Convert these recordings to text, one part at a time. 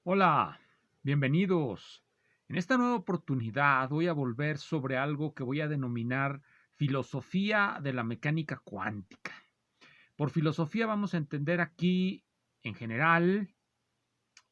Hola, bienvenidos. En esta nueva oportunidad voy a volver sobre algo que voy a denominar filosofía de la mecánica cuántica. Por filosofía vamos a entender aquí, en general,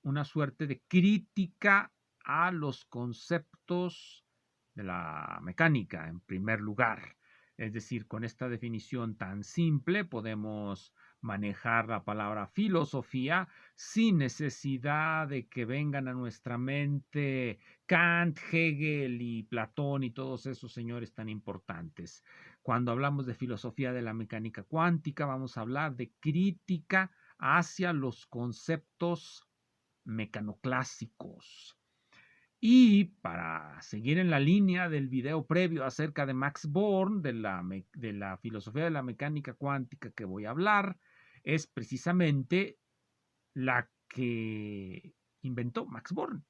una suerte de crítica a los conceptos de la mecánica, en primer lugar. Es decir, con esta definición tan simple podemos manejar la palabra filosofía sin necesidad de que vengan a nuestra mente Kant, Hegel y Platón y todos esos señores tan importantes. Cuando hablamos de filosofía de la mecánica cuántica, vamos a hablar de crítica hacia los conceptos mecanoclásicos. Y para seguir en la línea del video previo acerca de Max Born, de la filosofía de la mecánica cuántica que voy a hablar, es precisamente la que inventó Max Born,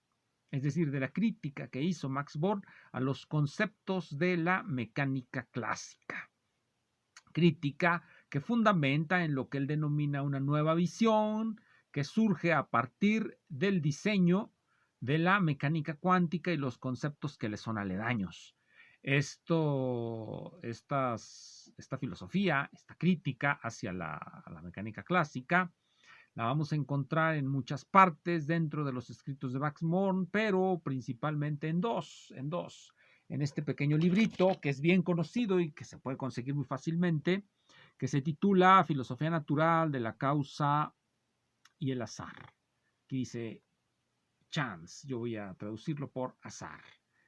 es decir, de la crítica que hizo Max Born a los conceptos de la mecánica clásica. Crítica que fundamenta en lo que él denomina una nueva visión que surge a partir del diseño de la mecánica cuántica y los conceptos que le son aledaños. Esta filosofía, esta crítica hacia la mecánica clásica, la vamos a encontrar en muchas partes dentro de los escritos de Max Born, pero principalmente en dos. En este pequeño librito que es bien conocido y que se puede conseguir muy fácilmente, que se titula Filosofía Natural de la Causa y el Azar. Aquí dice chance, yo voy a traducirlo por azar.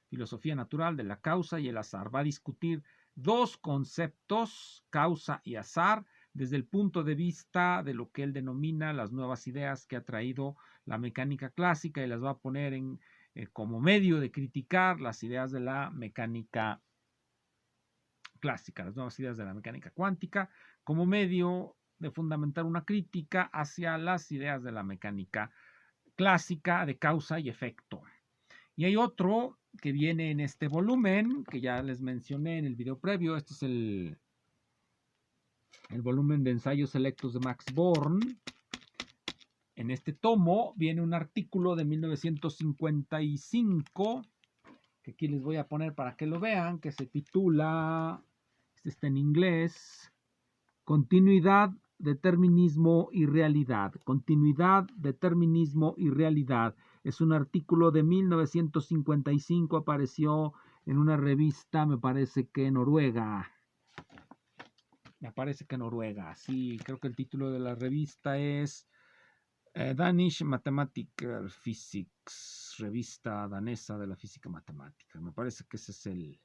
Filosofía Natural de la Causa y el Azar. Va a discutir dos conceptos, causa y azar, desde el punto de vista de lo que él denomina las nuevas ideas que ha traído la mecánica clásica y las va a poner como medio de criticar las ideas de la mecánica clásica, las nuevas ideas de la mecánica cuántica, como medio de fundamentar una crítica hacia las ideas de la mecánica clásica de causa y efecto. Y hay otro que viene en este volumen, que ya les mencioné en el video previo. Este es el volumen de ensayos selectos de Max Born. En este tomo viene un artículo de 1955, que aquí les voy a poner para que lo vean, que se titula, este está en inglés, Continuidad, determinismo y realidad. Continuidad, determinismo y realidad. Es un artículo de 1955, apareció en una revista, me parece que Noruega. Sí, creo que el título de la revista es Danish Mathematical Physics, revista danesa de la física matemática. Me parece que ese es el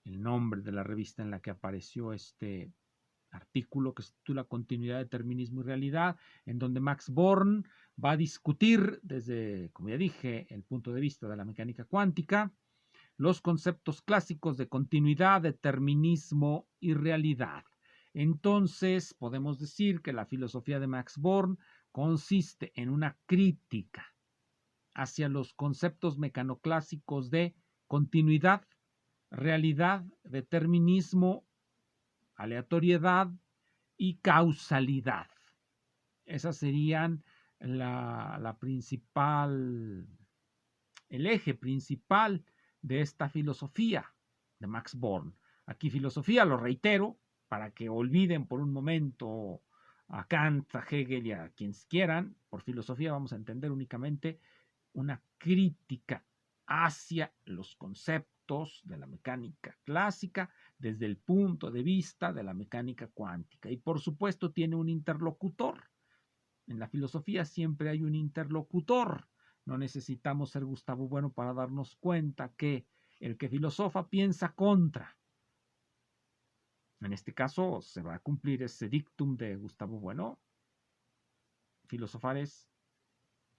nombre de la revista en la que apareció este artículo que se titula Continuidad, Determinismo y Realidad, en donde Max Born va a discutir desde, como ya dije, el punto de vista de la mecánica cuántica, los conceptos clásicos de continuidad, determinismo y realidad. Entonces, podemos decir que la filosofía de Max Born consiste en una crítica hacia los conceptos mecanoclásicos de continuidad, realidad, determinismo, aleatoriedad y causalidad. Esas serían la principal, el eje principal de esta filosofía de Max Born. Aquí filosofía, lo reitero, para que olviden por un momento a Kant, a Hegel y a quienes quieran. Por filosofía vamos a entender únicamente una crítica hacia los conceptos de la mecánica clásica desde el punto de vista de la mecánica cuántica. Y por supuesto tiene un interlocutor. En la filosofía siempre hay un interlocutor. No necesitamos ser Gustavo Bueno para darnos cuenta que el que filosofa piensa contra. En este caso se va a cumplir ese dictum de Gustavo Bueno. Filosofar es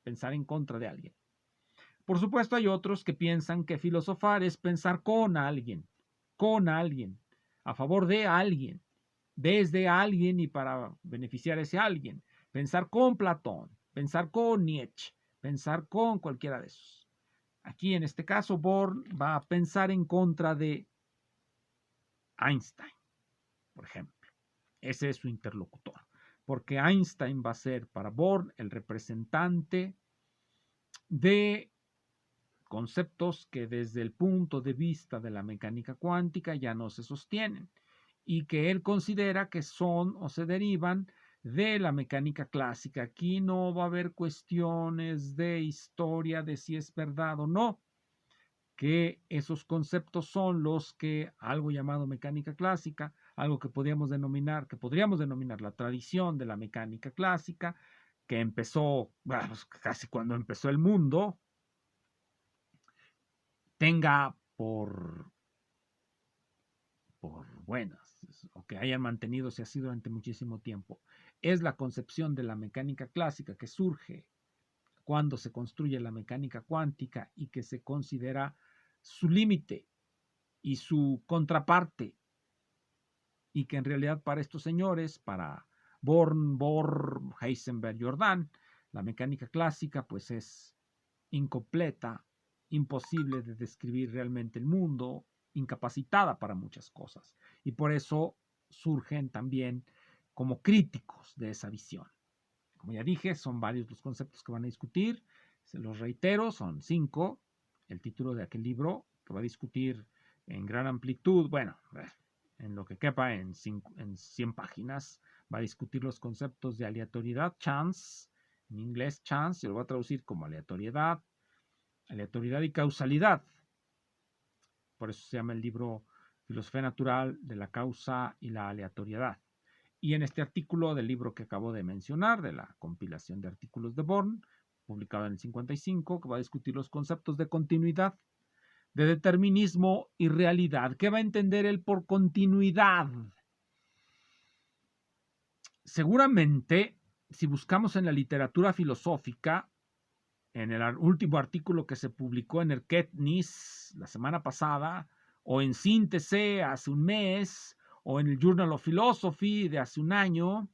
pensar en contra de alguien. Por supuesto, hay otros que piensan que filosofar es pensar con alguien, a favor de alguien, desde alguien y para beneficiar a ese alguien. Pensar con Platón, pensar con Nietzsche, pensar con cualquiera de esos. Aquí, en este caso, Born va a pensar en contra de Einstein, por ejemplo. Ese es su interlocutor. Porque Einstein va a ser para Born el representante de conceptos que desde el punto de vista de la mecánica cuántica ya no se sostienen y que él considera que son o se derivan de la mecánica clásica. Aquí no va a haber cuestiones de historia de si es verdad o no, que esos conceptos son los que algo llamado mecánica clásica, algo que podríamos denominar la tradición de la mecánica clásica, que empezó, bueno, casi cuando empezó el mundo, tenga por buenas o que hayan mantenido así durante muchísimo tiempo. Es la concepción de la mecánica clásica que surge cuando se construye la mecánica cuántica y que se considera su límite y su contraparte, y que en realidad para estos señores, para Born, Bohr, Heisenberg, Jordan, la mecánica clásica pues es incompleta, imposible de describir realmente el mundo, incapacitada para muchas cosas. Y por eso surgen también como críticos de esa visión. Como ya dije, son varios los conceptos que van a discutir. Se los reitero, son 5. El título de aquel libro que va a discutir en gran amplitud, bueno, en lo que quepa en 100 páginas, va a discutir los conceptos de aleatoriedad, chance, en inglés chance, yo lo voy a traducir como aleatoriedad y causalidad. Por eso se llama el libro Filosofía Natural de la Causa y la Aleatoriedad. Y en este artículo del libro que acabo de mencionar, de la compilación de artículos de Born, publicado en el 55, que va a discutir los conceptos de continuidad, de determinismo y realidad. ¿Qué va a entender él por continuidad? Seguramente, si buscamos en la literatura filosófica, en el último artículo que se publicó en Erkenntnis la semana pasada, o en Síntesis hace un mes, o en el Journal of Philosophy de hace un año,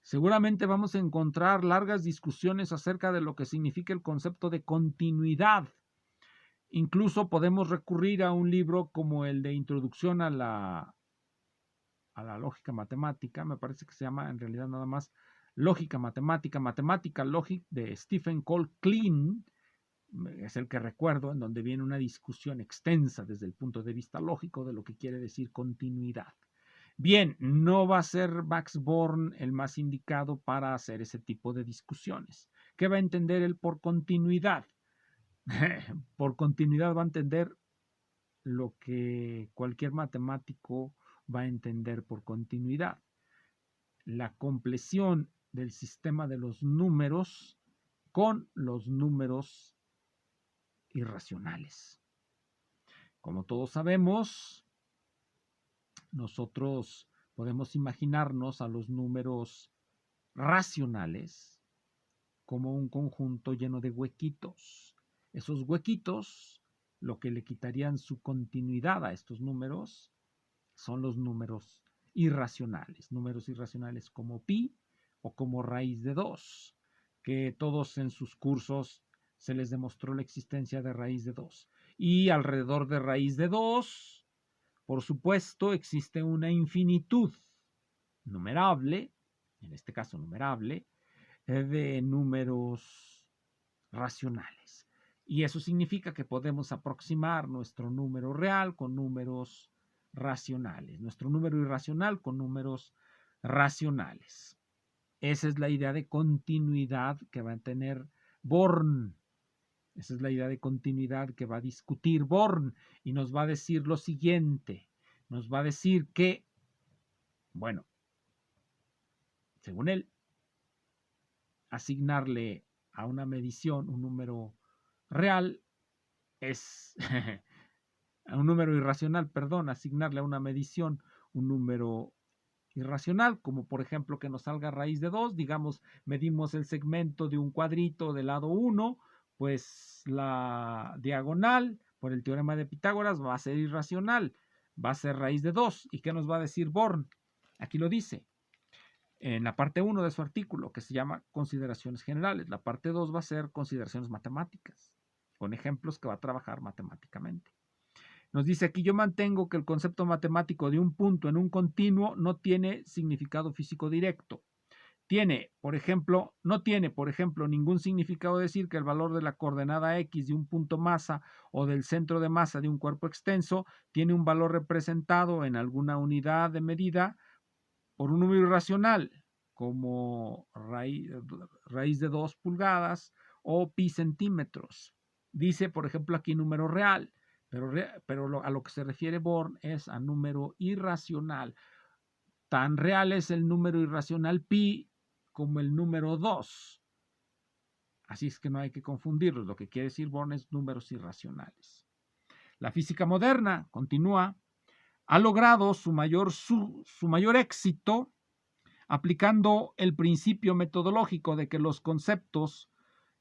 seguramente vamos a encontrar largas discusiones acerca de lo que significa el concepto de continuidad. Incluso podemos recurrir a un libro como el de Introducción a la lógica matemática, me parece que se llama en realidad nada más Lógica Matemática, Mathematical Logic, de Stephen Cole Klein, es el que recuerdo, en donde viene una discusión extensa desde el punto de vista lógico de lo que quiere decir continuidad. Bien, no va a ser Max Born el más indicado para hacer ese tipo de discusiones. ¿Qué va a entender él por continuidad? Por continuidad va a entender lo que cualquier matemático va a entender por continuidad. La compleción del sistema de los números con los números irracionales. Como todos sabemos, nosotros podemos imaginarnos a los números racionales como un conjunto lleno de huequitos. Esos huequitos, lo que le quitarían su continuidad a estos números, son los números irracionales como pi o como raíz de 2, que todos en sus cursos se les demostró la existencia de raíz de 2. Y alrededor de raíz de 2, por supuesto, existe una infinitud numerable, en este caso numerable, de números racionales. Y eso significa que podemos aproximar nuestro número real con números racionales, nuestro número irracional con números racionales. Esa es la idea de continuidad que va a tener Born. Esa es la idea de continuidad que va a discutir Born y nos va a decir lo siguiente. Nos va a decir que, bueno, según él, asignarle a una medición un número real es a un número irracional, perdón, asignarle a una medición un número irracional, como por ejemplo que nos salga raíz de 2, digamos, medimos el segmento de un cuadrito del lado 1, pues la diagonal por el teorema de Pitágoras va a ser irracional, va a ser raíz de 2. ¿Y qué nos va a decir Born? Aquí lo dice en la parte 1 de su artículo, que se llama Consideraciones Generales. La parte 2 va a ser Consideraciones Matemáticas, con ejemplos que va a trabajar matemáticamente. Nos dice aquí, yo mantengo que el concepto matemático de un punto en un continuo no tiene significado físico directo, no tiene, por ejemplo, ningún significado decir que el valor de la coordenada X de un punto masa o del centro de masa de un cuerpo extenso tiene un valor representado en alguna unidad de medida por un número irracional, como raíz de 2 pulgadas o pi centímetros. Dice, por ejemplo, aquí número real, pero a lo que se refiere Born es a número irracional. Tan real es el número irracional pi como el número 2. Así es que no hay que confundirlos. Lo que quiere decir Born es números irracionales. La física moderna, continúa, ha logrado su mayor éxito aplicando el principio metodológico de que los conceptos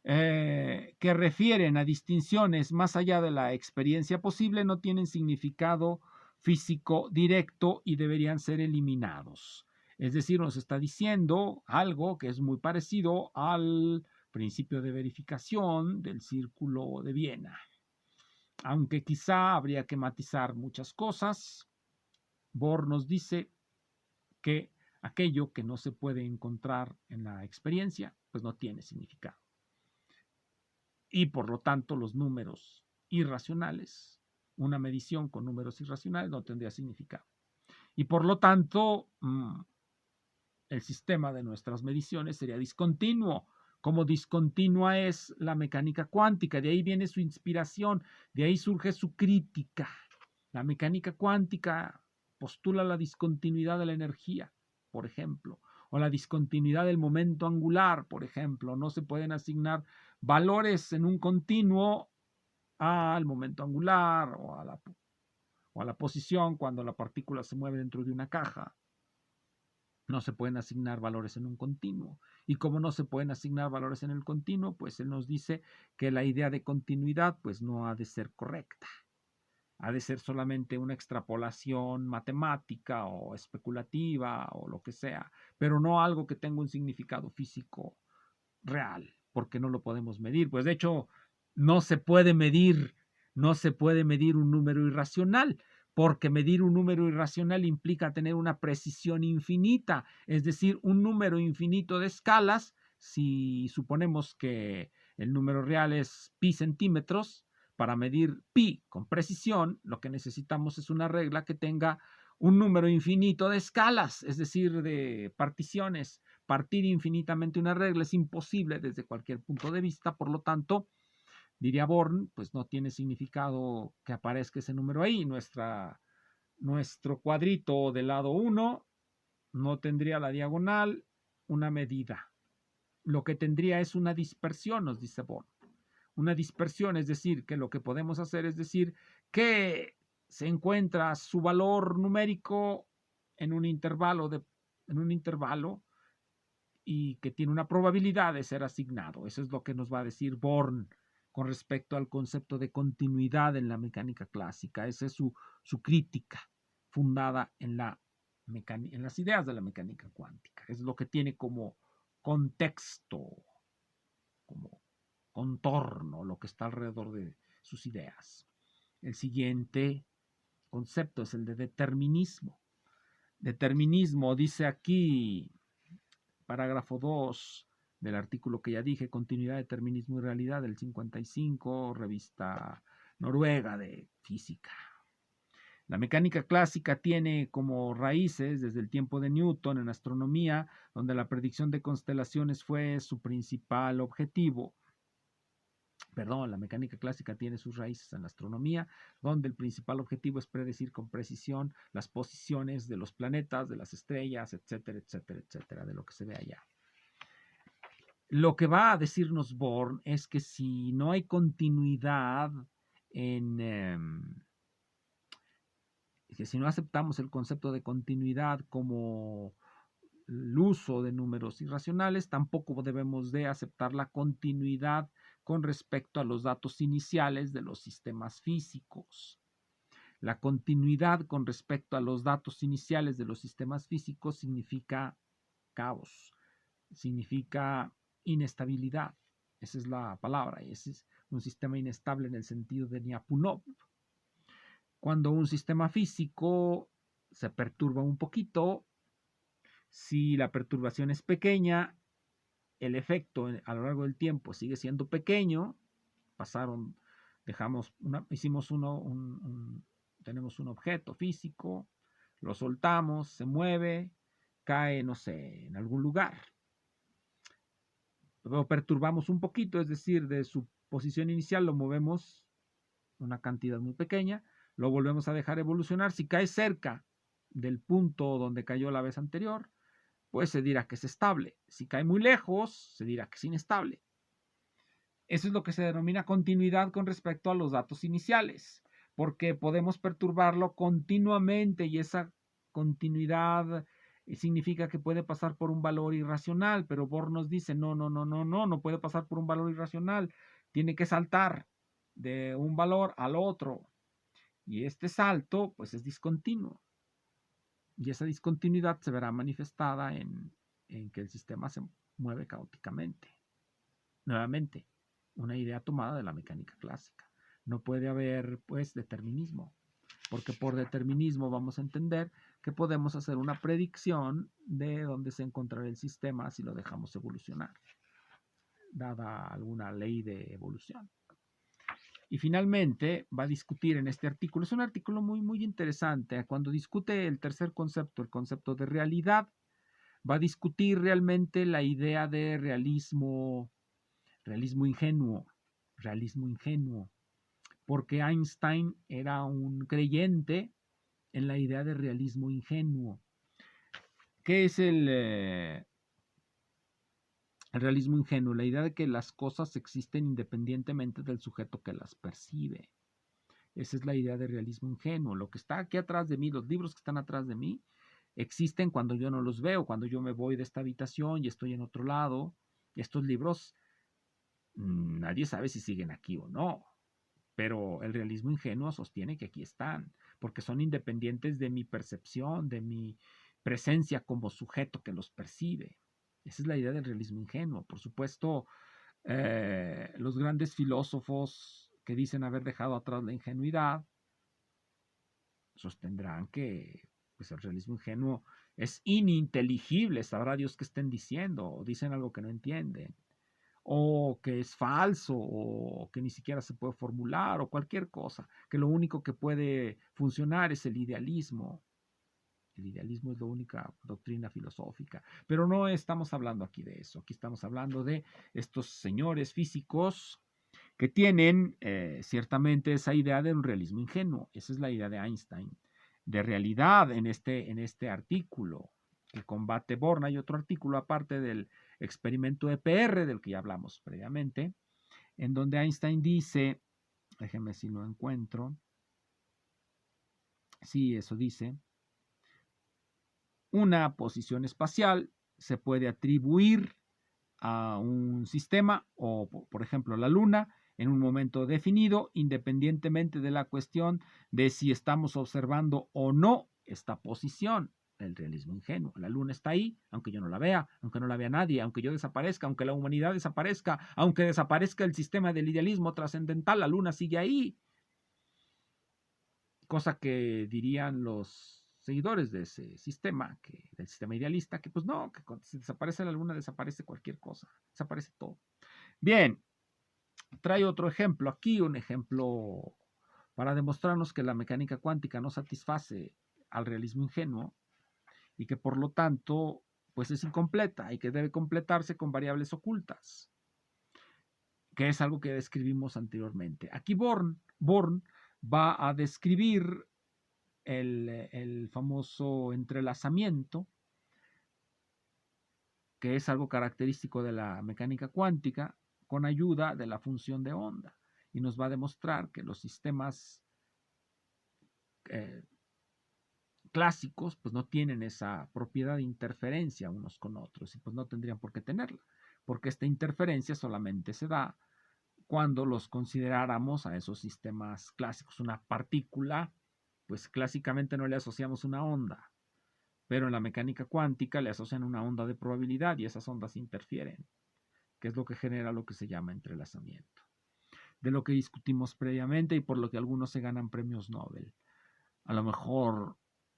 que refieren a distinciones más allá de la experiencia posible no tienen significado físico directo y deberían ser eliminados. Es decir, nos está diciendo algo que es muy parecido al principio de verificación del Círculo de Viena. Aunque quizá habría que matizar muchas cosas, Bohr nos dice que aquello que no se puede encontrar en la experiencia, pues no tiene significado. Y por lo tanto, los números irracionales, una medición con números irracionales no tendría significado. Y por lo tanto, el sistema de nuestras mediciones sería discontinuo, como discontinua es la mecánica cuántica. De ahí viene su inspiración, de ahí surge su crítica. La mecánica cuántica postula la discontinuidad de la energía, por ejemplo, o la discontinuidad del momento angular, por ejemplo. No se pueden asignar valores en un continuo al momento angular o a la posición cuando la partícula se mueve dentro de una caja. No se pueden asignar valores en un continuo. Y como no se pueden asignar valores en el continuo, pues él nos dice que la idea de continuidad pues no ha de ser correcta. Ha de ser solamente una extrapolación matemática o especulativa o lo que sea, pero no algo que tenga un significado físico real, porque no lo podemos medir. Pues de hecho, no se puede medir un número irracional, porque medir un número irracional implica tener una precisión infinita, es decir, un número infinito de escalas. Si suponemos que el número real es pi centímetros, para medir pi con precisión, lo que necesitamos es una regla que tenga un número infinito de escalas, es decir, de particiones. Partir infinitamente una regla es imposible desde cualquier punto de vista, por lo tanto, diría Born, pues no tiene significado que aparezca ese número ahí. Nuestro cuadrito del lado 1 no tendría la diagonal una medida. Lo que tendría es una dispersión, nos dice Born. Una dispersión, es decir, que lo que podemos hacer es decir que se encuentra su valor numérico en un intervalo y que tiene una probabilidad de ser asignado. Eso es lo que nos va a decir Born con respecto al concepto de continuidad en la mecánica clásica. Esa es su crítica fundada en las ideas de la mecánica cuántica. Es lo que tiene como contexto, como contorno, lo que está alrededor de sus ideas. El siguiente concepto es el de determinismo. Determinismo, dice aquí, parágrafo 2 del artículo que ya dije, Continuidad, Determinismo y Realidad, del 55, revista noruega de física. La mecánica clásica tiene como raíces desde el tiempo de Newton en astronomía, donde la predicción de constelaciones fue su principal objetivo. La mecánica clásica tiene sus raíces en la astronomía, donde el principal objetivo es predecir con precisión las posiciones de los planetas, de las estrellas, etcétera, etcétera, etcétera, de lo que se ve allá. Lo que va a decirnos Born es que si no hay continuidad que si no aceptamos el concepto de continuidad como el uso de números irracionales, tampoco debemos de aceptar la continuidad con respecto a los datos iniciales de los sistemas físicos. La continuidad con respecto a los datos iniciales de los sistemas físicos significa caos, significa inestabilidad. Esa es la palabra, y ese es un sistema inestable en el sentido de Lyapunov. Cuando un sistema físico se perturba un poquito, Si la perturbación es pequeña, el efecto a lo largo del tiempo sigue siendo pequeño. Tenemos un objeto físico, lo soltamos, se mueve, cae, no sé, en algún lugar. Lo perturbamos un poquito, es decir, de su posición inicial lo movemos una cantidad muy pequeña, lo volvemos a dejar evolucionar. Si cae cerca del punto donde cayó la vez anterior, pues se dirá que es estable. Si cae muy lejos, se dirá que es inestable. Eso es lo que se denomina continuidad con respecto a los datos iniciales, porque podemos perturbarlo continuamente y esa continuidad significa que puede pasar por un valor irracional, pero Bohr nos dice, no puede pasar por un valor irracional, tiene que saltar de un valor al otro, y este salto pues es discontinuo, y esa discontinuidad se verá manifestada en que el sistema se mueve caóticamente. Nuevamente, una idea tomada de la mecánica clásica. No puede haber, pues, determinismo, porque por determinismo vamos a entender que podemos hacer una predicción de dónde se encontrará el sistema si lo dejamos evolucionar, dada alguna ley de evolución. Y finalmente va a discutir en este artículo, es un artículo muy interesante, cuando discute el tercer concepto, el concepto de realidad, va a discutir realmente la idea de realismo ingenuo, porque Einstein era un creyente en la idea de realismo ingenuo. ¿Qué es el realismo ingenuo? La idea de que las cosas existen independientemente del sujeto que las percibe. Esa es la idea de realismo ingenuo. Lo que está aquí atrás de mí, los libros que están atrás de mí, existen cuando yo no los veo, cuando yo me voy de esta habitación y estoy en otro lado. Estos libros, nadie sabe si siguen aquí o no. Pero el realismo ingenuo sostiene que aquí están, porque son independientes de mi percepción, de mi presencia como sujeto que los percibe. Esa es la idea del realismo ingenuo. Por supuesto, los grandes filósofos que dicen haber dejado atrás la ingenuidad sostendrán que pues, el realismo ingenuo es ininteligible, sabrá Dios qué estén diciendo, o dicen algo que no entienden, o que es falso, o que ni siquiera se puede formular, o cualquier cosa, que lo único que puede funcionar es el idealismo. El idealismo es la única doctrina filosófica, pero no estamos hablando aquí de eso, aquí estamos hablando de estos señores físicos que tienen ciertamente esa idea de un realismo ingenuo. Esa es la idea de Einstein, de realidad en este artículo que combate Born. Hay otro artículo aparte del experimento EPR, del que ya hablamos previamente, en donde Einstein dice, déjenme si lo encuentro, sí, eso dice, una posición espacial se puede atribuir a un sistema o, por ejemplo, la Luna en un momento definido, independientemente de la cuestión de si estamos observando o no esta posición. El realismo ingenuo. La Luna está ahí, aunque yo no la vea, aunque no la vea nadie, aunque yo desaparezca, aunque la humanidad desaparezca, aunque desaparezca el sistema del idealismo trascendental, la Luna sigue ahí. Cosa que dirían los seguidores de ese sistema, del sistema idealista, que pues no, que cuando se desaparece la Luna desaparece cualquier cosa, desaparece todo. Bien, trae otro ejemplo aquí, un ejemplo para demostrarnos que la mecánica cuántica no satisface al realismo ingenuo y que por lo tanto pues es incompleta y que debe completarse con variables ocultas, que es algo que describimos anteriormente. Aquí Born va a describir el famoso entrelazamiento, que es algo característico de la mecánica cuántica, con ayuda de la función de onda. Y nos va a demostrar que los sistemas clásicos pues no tienen esa propiedad de interferencia unos con otros y pues no tendrían por qué tenerla, porque esta interferencia solamente se da cuando los consideráramos a esos sistemas clásicos una partícula, pues clásicamente no le asociamos una onda, pero en la mecánica cuántica le asocian una onda de probabilidad y esas ondas interfieren, que es lo que genera lo que se llama entrelazamiento, de lo que discutimos previamente y por lo que algunos se ganan premios Nobel. A lo mejor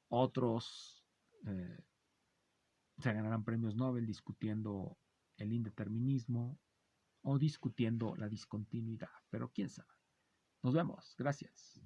otros se ganarán premios Nobel discutiendo el indeterminismo o discutiendo la discontinuidad, pero quién sabe. Nos vemos, gracias.